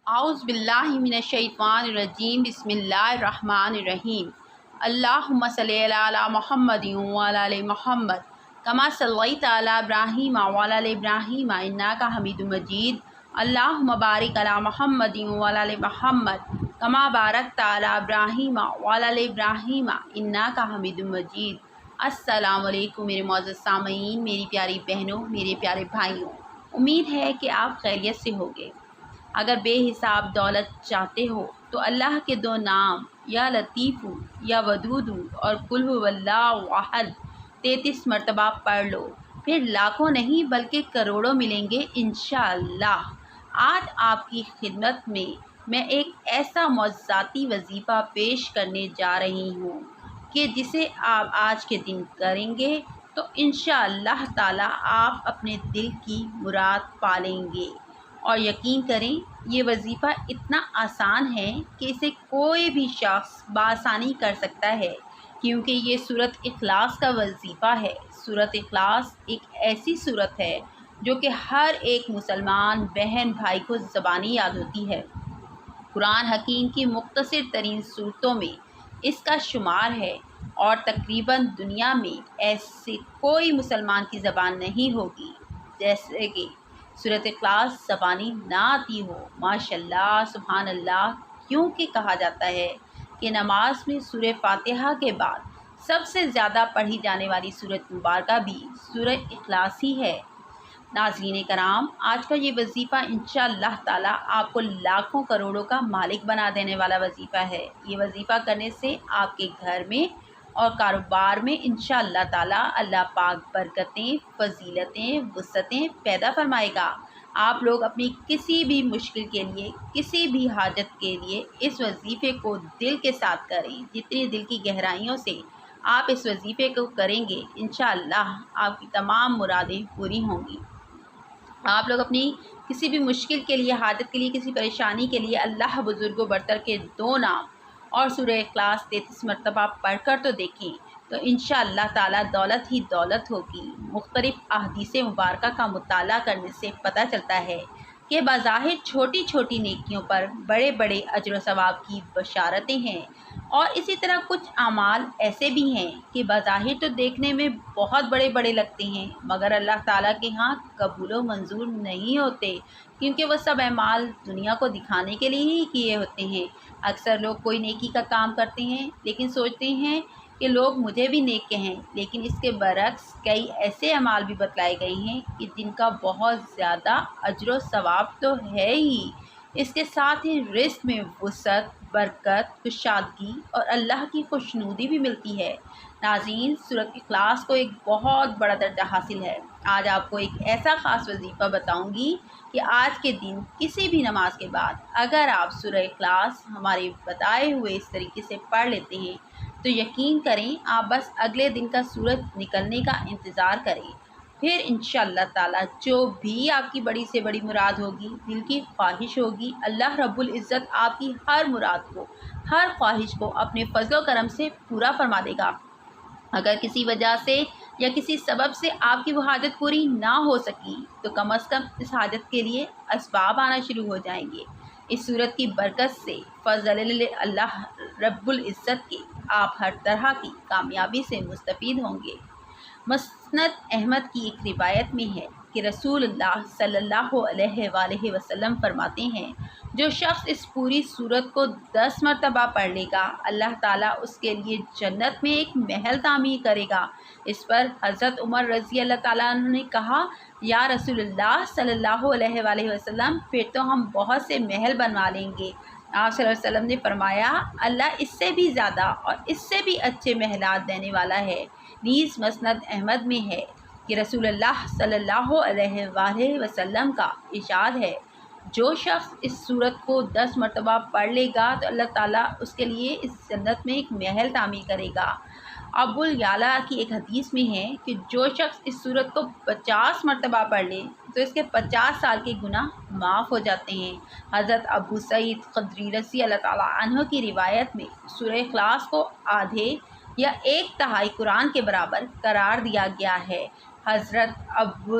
اعوذ باللہ من الشیطان الرجیم بسم اللہ الرحمن الرحیم اللہم صلی علی محمد وعلی آل محمد کما صلیت علی ابراہیم وعلی آل ابراہیم انک حمید مجید اللہم بارک علی محمد وعلی آل محمد کما بارکت علی ابراہیم وعلی آل ابراہیم انک حمید مجید۔ السلام علیکم میرے معزز سامعین، میری پیاری بہنوں، میرے پیارے بھائیوں، امید ہے کہ آپ خیریت سے ہوگے۔ اگر بے حساب دولت چاہتے ہو تو اللہ کے دو نام یا لطیف یا ودود اور قل هو اللہ احد 33 مرتبہ پڑھ لو، پھر لاکھوں نہیں بلکہ کروڑوں ملیں گے انشاءاللہ۔ آج آپ کی خدمت میں ایک ایسا معجزاتی وظیفہ پیش کرنے جا رہی ہوں کہ جسے آپ آج کے دن کریں گے تو انشاءاللہ تعالی آپ اپنے دل کی مراد پالیں گے۔ اور یقین کریں یہ وظیفہ اتنا آسان ہے کہ اسے کوئی بھی شخص بآسانی کر سکتا ہے، کیونکہ یہ سورۃ اخلاص کا وظیفہ ہے۔ سورۃ اخلاص ایک ایسی سورت ہے جو کہ ہر ایک مسلمان بہن بھائی کو زبانی یاد ہوتی ہے۔ قرآن حکیم کی مختصر ترین صورتوں میں اس کا شمار ہے، اور تقریباً دنیا میں ایسے کوئی مسلمان کی زبان نہیں ہوگی جیسے کہ سورۃ اخلاص زبانی نہ آتی ہو۔ ماشاءاللہ، سبحان اللہ، کیونکہ کہا جاتا ہے کہ نماز میں سورہ فاتحہ کے بعد سب سے زیادہ پڑھی جانے والی سورت مبارکہ بھی سورہ اخلاص ہی ہے۔ ناظرین کرام، آج کا یہ وظیفہ انشاءاللہ تعالی آپ کو لاکھوں کروڑوں کا مالک بنا دینے والا وظیفہ ہے۔ یہ وظیفہ کرنے سے آپ کے گھر میں اور کاروبار میں انشاءاللہ تعالی اللہ پاک برکتیں، فضیلتیں، وسعتیں پیدا فرمائے گا۔ آپ لوگ اپنی کسی بھی مشکل کے لیے، کسی بھی حاجت کے لیے اس وظیفے کو دل کے ساتھ کریں۔ جتنی دل کی گہرائیوں سے آپ اس وظیفے کو کریں گے انشاءاللہ آپ کی تمام مرادیں پوری ہوں گی۔ آپ لوگ اپنی کسی بھی مشکل کے لیے، حاجت کے لیے، کسی پریشانی کے لیے اللہ بزرگ و برتر کے دو نام اور سورہ اخلاص 33 مرتبہ پڑھ کر تو دیکھیں، تو انشاءاللہ تعالی دولت ہی دولت ہوگی۔ مختلف احادیث مبارکہ کا مطالعہ کرنے سے پتہ چلتا ہے کہ بظاہر چھوٹی چھوٹی نیکیوں پر بڑے بڑے اجر و ثواب کی بشارتیں ہیں، اور اسی طرح کچھ اعمال ایسے بھی ہیں کہ بظاہر تو دیکھنے میں بہت بڑے بڑے لگتے ہیں، مگر اللہ تعالیٰ کے ہاں قبول و منظور نہیں ہوتے، کیونکہ وہ سب اعمال دنیا کو دکھانے کے لیے ہی کیے ہوتے ہیں۔ اکثر لوگ کوئی نیکی کا کام کرتے ہیں لیکن سوچتے ہیں کہ لوگ مجھے بھی نیک کہیں، لیکن اس کے برعکس کئی ایسے اعمال بھی بتلائے گئے ہیں کہ جن کا بہت زیادہ اجر و ثواب تو ہے ہی، اس کے ساتھ ہی رزق میں وسعت، برکت، کشادگی اور اللہ کی خوشنودی بھی ملتی ہے۔ ناظرین، سورۃ اخلاص کو ایک بہت بڑا درجہ حاصل ہے۔ آج آپ کو ایک ایسا خاص وظیفہ بتاؤں گی کہ آج کے دن کسی بھی نماز کے بعد اگر آپ سورہ اخلاص ہمارے بتائے ہوئے اس طریقے سے پڑھ لیتے ہیں تو یقین کریں آپ بس اگلے دن کا سورج نکلنے کا انتظار کریں، پھر انشاءاللہ تعالی جو بھی آپ کی بڑی سے بڑی مراد ہوگی، دل کی خواہش ہوگی، اللہ رب العزت آپ کی ہر مراد کو، ہر خواہش کو اپنے فضل و کرم سے پورا فرما دے گا۔ اگر کسی وجہ سے یا کسی سبب سے آپ کی وہ حاجت پوری نہ ہو سکی تو کم از کم اس حاجت کے لیے اسباب آنا شروع ہو جائیں گے۔ اس صورت کی برکت سے، فضل اللہ رب العزت کے، آپ ہر طرح کی کامیابی سے مستفید ہوں گے۔ مسند احمد کی ایک روایت میں ہے کہ رسول اللہ صلی اللہ علیہ وآلہ وسلم فرماتے ہیں، جو شخص اس پوری سورت کو 10 مرتبہ پڑھ لے گا، اللہ تعالیٰ اس کے لیے جنت میں ایک محل تعمیر کرے گا۔ اس پر حضرت عمر رضی اللہ تعالیٰ عنہ نے کہا، یا رسول اللہ صلی اللہ علیہ وآلہ وسلم، پھر تو ہم بہت سے محل بنوا لیں گے۔ آپ صلی اللہ علیہ وسلم نے فرمایا، اللہ اس سے بھی زیادہ اور اس سے بھی اچھے محلات دینے والا ہے۔ نیز مسند احمد میں ہے کہ رسول اللہ صلی اللہ علیہ وآلہ وسلم کا ارشاد ہے، جو شخص اس سورت کو 10 مرتبہ پڑھ لے گا تو اللہ تعالیٰ اس کے لیے اس جنت میں ایک محل تعمیر کرے گا۔ ابو الیعلیٰ کی ایک حدیث میں ہے کہ جو شخص اس سورت کو 50 مرتبہ پڑھ لے تو اس کے 50 سال کے گناہ معاف ہو جاتے ہیں۔ حضرت ابو سعید خدری رضی اللہ تعالیٰ عنہ کی روایت میں سورہ اخلاص کو آدھے یا 1/3 قرآن کے برابر قرار دیا گیا ہے۔ حضرت ابو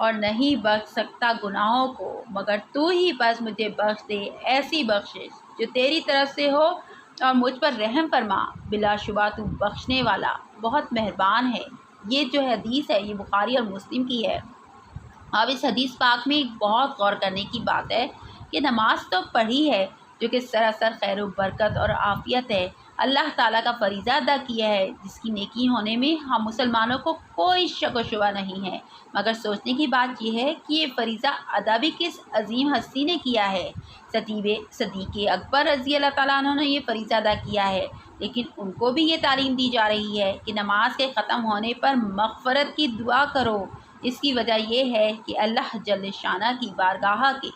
اور نہیں بخش سکتا گناہوں کو مگر تو ہی، بس مجھے بخش دے ایسی بخشش جو تیری طرف سے ہو اور مجھ پر رحم فرما، بلا شبہ تو بخشنے والا بہت مہربان ہے۔ یہ جو حدیث ہے یہ بخاری اور مسلم کی ہے۔ اب اس حدیث پاک میں ایک بہت غور کرنے کی بات ہے کہ نماز تو پڑھی ہے جو کہ سراسر خیر و برکت اور عافیت ہے، اللہ تعالیٰ کا فریضہ ادا کیا ہے جس کی نیکی ہونے میں ہم مسلمانوں کو کوئی شک و شبہ نہیں ہے، مگر سوچنے کی بات یہ ہے کہ یہ فریضہ ادا بھی کس عظیم ہستی نے کیا ہے۔ صدیق اکبر رضی اللہ تعالیٰ عنہ نے یہ فریضہ ادا کیا ہے، لیکن ان کو بھی یہ تعلیم دی جا رہی ہے کہ نماز کے ختم ہونے پر مغفرت کی دعا کرو۔ اس کی وجہ یہ ہے کہ اللہ جل شانہ کی بارگاہ کے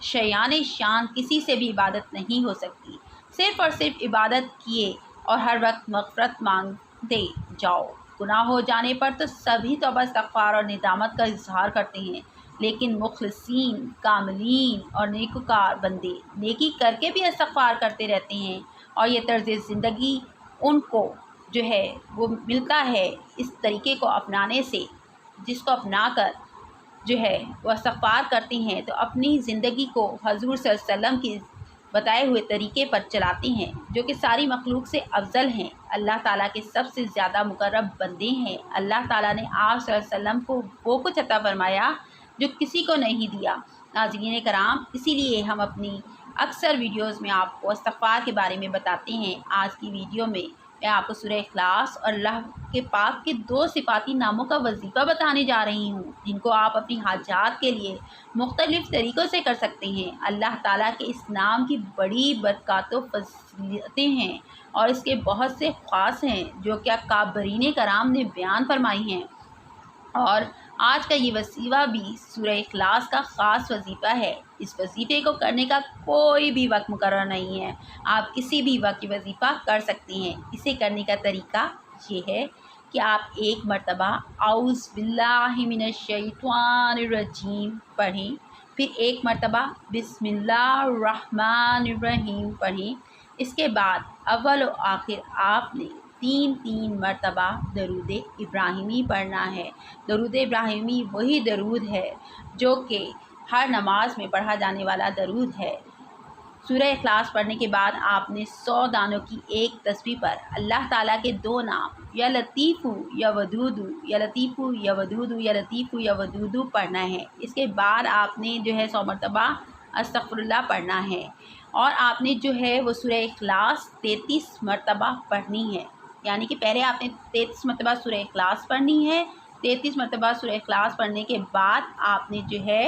شایان شان کسی سے بھی عبادت نہیں ہو سکتی، صرف اور صرف عبادت کیے اور ہر وقت مغفرت مانگتے جاؤ۔ گناہ ہو جانے پر تو سبھی توبہ استغفار اور ندامت کا اظہار کرتے ہیں، لیکن مخلصین، کاملین اور نیکوکار بندے نیکی کر کے بھی استغفار کرتے رہتے ہیں، اور یہ طرز زندگی ان کو جو ہے وہ ملتا ہے اس طریقے کو اپنانے سے، جس کو اپنا کر جو ہے وہ استغفار کرتے ہیں تو اپنی زندگی کو حضور صلی اللہ علیہ وسلم کی بتائے ہوئے طریقے پر چلاتے ہیں، جو کہ ساری مخلوق سے افضل ہیں، اللہ تعالیٰ کے سب سے زیادہ مقرب بندے ہیں۔ اللہ تعالیٰ نے آپ صلی اللہ علیہ وسلم کو وہ کچھ عطا فرمایا جو کسی کو نہیں دیا۔ ناظرین کرام، اسی لیے ہم اپنی اکثر ویڈیوز میں آپ کو استغفار کے بارے میں بتاتے ہیں۔ آج کی ویڈیو میں آپ کو سورہ اخلاص اور اللہ کے پاک کے 2 صفاتی ناموں کا وظیفہ بتانے جا رہی ہوں، جن کو آپ اپنی حاجات کے لیے مختلف طریقوں سے کر سکتے ہیں۔ اللہ تعالیٰ کے اس نام کی بڑی برکات و فضیلتیں ہیں اور اس کے بہت سے خاص ہیں جو کہ کابرین کرام نے بیان فرمائی ہیں، اور آج کا یہ وظیفہ بھی سورہ اخلاص کا خاص وظیفہ ہے۔ اس وظیفے کو کرنے کا کوئی بھی وقت مقرر نہیں ہے، آپ کسی بھی وقت یہ وظیفہ کر سکتے ہیں۔ اسے کرنے کا طریقہ یہ ہے کہ آپ ایک مرتبہ اعوذ باللہ من الشیطان الرجیم پڑھیں، پھر ایک مرتبہ بسم اللہ الرحمن الرحیم پڑھیں، اس کے بعد اول و آخر آپ نے 3 مرتبہ درود ابراہیمی پڑھنا ہے۔ درود ابراہیمی وہی درود ہے جو کہ ہر نماز میں پڑھا جانے والا درود ہے۔ سورہ اخلاص پڑھنے کے بعد آپ نے 100 دانوں کی ایک تسبیح پر اللہ تعالیٰ کے 2 نام یا لطیف یا ودود، یا لطیف یا ودود، یا لطیف یا ودود پڑھنا ہے۔ اس کے بعد آپ نے جو ہے 100 مرتبہ استغفر اللہ پڑھنا ہے، اور آپ نے جو ہے وہ سورہ اخلاص 33 مرتبہ پڑھنی ہے، یعنی کہ پہلے آپ نے 33 مرتبہ سورہ اخلاص پڑھنی ہے۔ 33 مرتبہ سورہ اخلاص پڑھنے کے بعد آپ نے جو ہے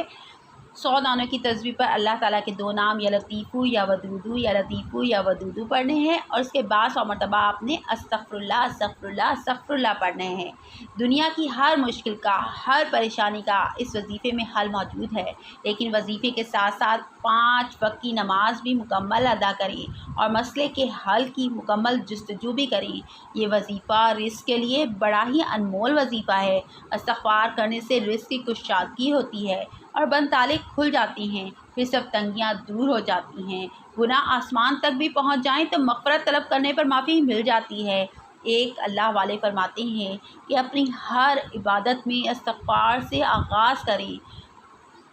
100 دانوں کی تسبیح پر اللہ تعالیٰ کے 2 نام یا لطیف یا ودود، یا لطیف یا ودود پڑھنے ہیں، اور اس کے بعد 100 مرتبہ آپ نے استغفر اللہ استغفر اللہ استغفر اللہ پڑھنے ہیں۔ دنیا کی ہر مشکل کا، ہر پریشانی کا اس وظیفے میں حل موجود ہے، لیکن وظیفے کے ساتھ ساتھ 5 وقت کی نماز بھی مکمل ادا کریں اور مسئلے کے حل کی مکمل جستجو بھی کریں۔ یہ وظیفہ رزق کے لیے بڑا ہی انمول وظیفہ ہے۔ استغفار کرنے سے رزق کی کشادگی ہوتی ہے اور بند تالے کھل جاتی ہیں، پھر سب تنگیاں دور ہو جاتی ہیں، گناہ آسمان تک بھی پہنچ جائیں تو مغفرت طلب کرنے پر معافی مل جاتی ہے۔ ایک اللہ والے فرماتے ہیں کہ اپنی ہر عبادت میں استغفار سے آغاز کریں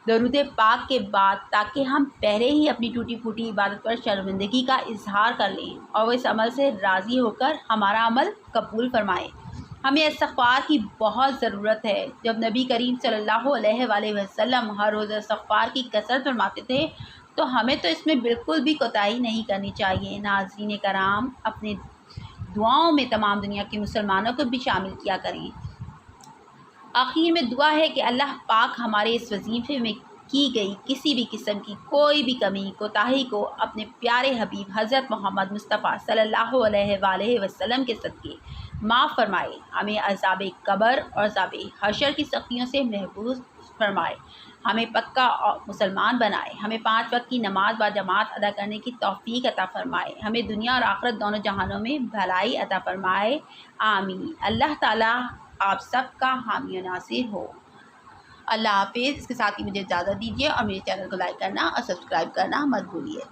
درود پاک کے بعد، تاکہ ہم پہلے ہی اپنی ٹوٹی پھوٹی عبادت پر شرمندگی کا اظہار کر لیں اور وہ اس عمل سے راضی ہو کر ہمارا عمل قبول فرمائے۔ ہمیں استغفار کی بہت ضرورت ہے۔ جب نبی کریم صلی اللہ علیہ وآلہ وسلم ہر روز استغفار کی کثرت فرماتے تھے تو ہمیں تو اس میں بالکل بھی کوتاہی نہیں کرنی چاہیے۔ ناظرین کرام، اپنے دعاؤں میں تمام دنیا کے مسلمانوں کو بھی شامل کیا کریں۔ آخر میں دعا ہے کہ اللہ پاک ہمارے اس وظیفے میں کی گئی کسی بھی قسم کی کوئی بھی کمی کوتاہی کو اپنے پیارے حبیب حضرت محمد مصطفیٰ صلی اللہ علیہ وآلہ وسلم کے صدقے معاف فرمائے، ہمیں عذاب قبر اور عذاب حشر کی سختیوں سے محفوظ فرمائے، ہمیں پکا مسلمان بنائے، ہمیں 5 وقت کی نماز با جماعت ادا کرنے کی توفیق عطا فرمائے، ہمیں دنیا اور آخرت دونوں جہانوں میں بھلائی عطا فرمائے، آمین۔ اللہ تعالیٰ آپ سب کا حامی و ناصر ہو۔ اللہ حافظ۔ اس کے ساتھ ہی مجھے اجازت دیجیے اور میرے چینل کو لائک کرنا اور سبسکرائب کرنا مت بھولیے۔